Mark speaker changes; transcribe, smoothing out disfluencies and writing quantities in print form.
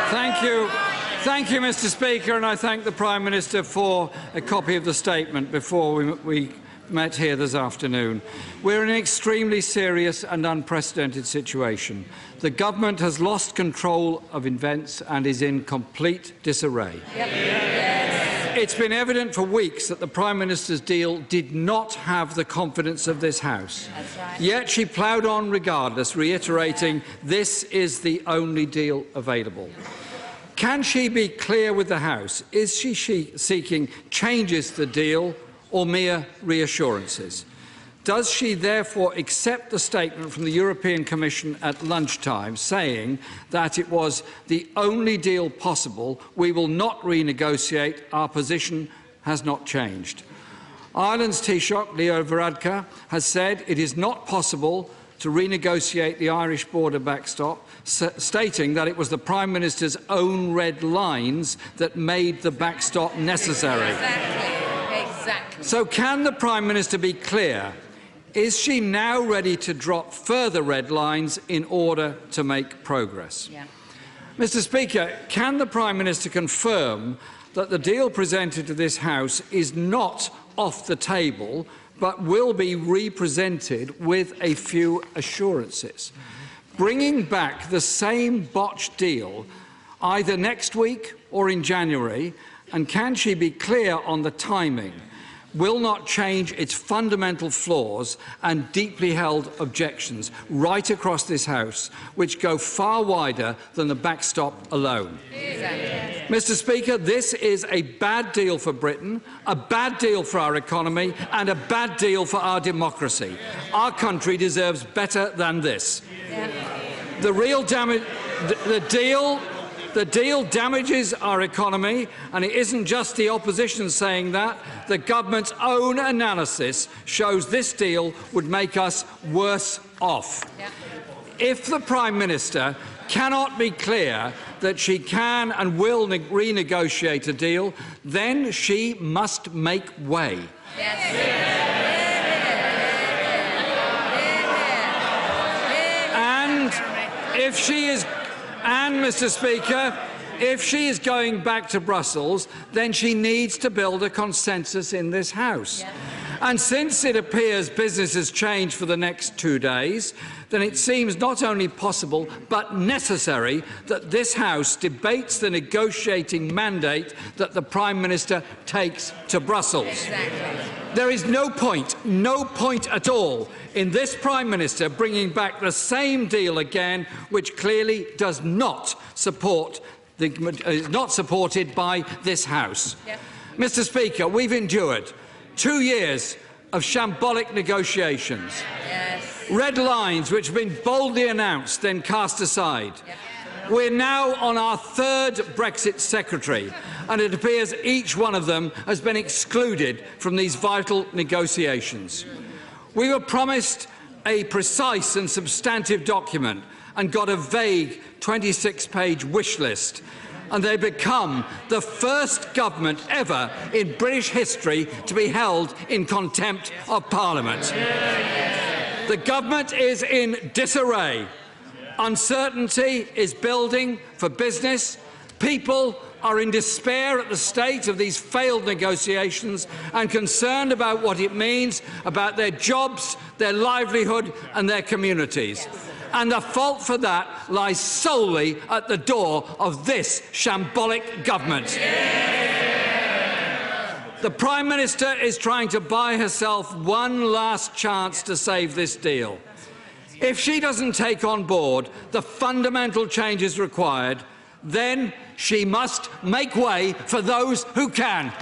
Speaker 1: Thank you, Mr. Speaker, and I thank the Prime Minister for a copy of the statement before we met here this afternoon. We're in an extremely serious and unprecedented situation. The government has lost control of events and is in complete disarray. It's been evident for weeks that the Prime Minister's deal did not have the confidence of this House.
Speaker 2: That's right.
Speaker 1: Yet she ploughed on regardless, reiterating this is the only deal available. Can she be clear with the House? Is she seeking changes to the deal or mere reassurances? Does she therefore accept the statement from the European Commission at lunchtime saying that it was the only deal possible, we will not renegotiate, our position has not changed? Ireland's Taoiseach, Leo Varadkar, has said it is not possible to renegotiate the Irish border backstop, stating that it was the Prime Minister's own red lines that made the backstop necessary.
Speaker 2: Exactly.
Speaker 1: So can the Prime Minister be clear? Is she now ready to drop further red lines in order to make progress?
Speaker 2: Yeah.
Speaker 1: Mr. Speaker, can the Prime Minister confirm that the deal presented to this House is not off the table but will be represented with a few assurances? Bringing back the same botched deal either next week or in January, and can she be clear on the timing, will not change its fundamental flaws and deeply held objections right across this House, which go far wider than the backstop alone. Mr. Speaker, this is a bad deal for Britain, a bad deal for our economy and a bad deal for our democracy. Our country deserves better than this. The deal damages our economy, and it isn't just the opposition saying that. The government's own analysis shows this deal would make us worse off. If the Prime Minister cannot be clear that she can and will renegotiate a deal, then she must make way. And Mr. Speaker, if she is going back to Brussels, then she needs to build a consensus in this House. And since it appears business has changed for the next 2 days, then it seems not only possible but necessary that this House debates the negotiating mandate that the Prime Minister takes to Brussels. There is no point at all in this Prime Minister bringing back the same deal again, which clearly is not supported by this House. Mr. Speaker, we've endured 2 years of shambolic negotiations, red lines which have been boldly announced then cast aside. We're now on our third Brexit secretary, and it appears each one of them has been excluded from these vital negotiations. We were promised a precise and substantive document and got a vague 26-page wish list, and they become the first government ever in British history to be held in contempt of Parliament. The government is in disarray. Uncertainty is building for business. People are in despair at the state of these failed negotiations and concerned about what it means about their jobs, their livelihood and their communities. And the fault for that lies solely at the door of this shambolic government. The Prime Minister is trying to buy herself one last chance to save this deal. If she doesn't take on board the fundamental changes required, then she must make way for those who can.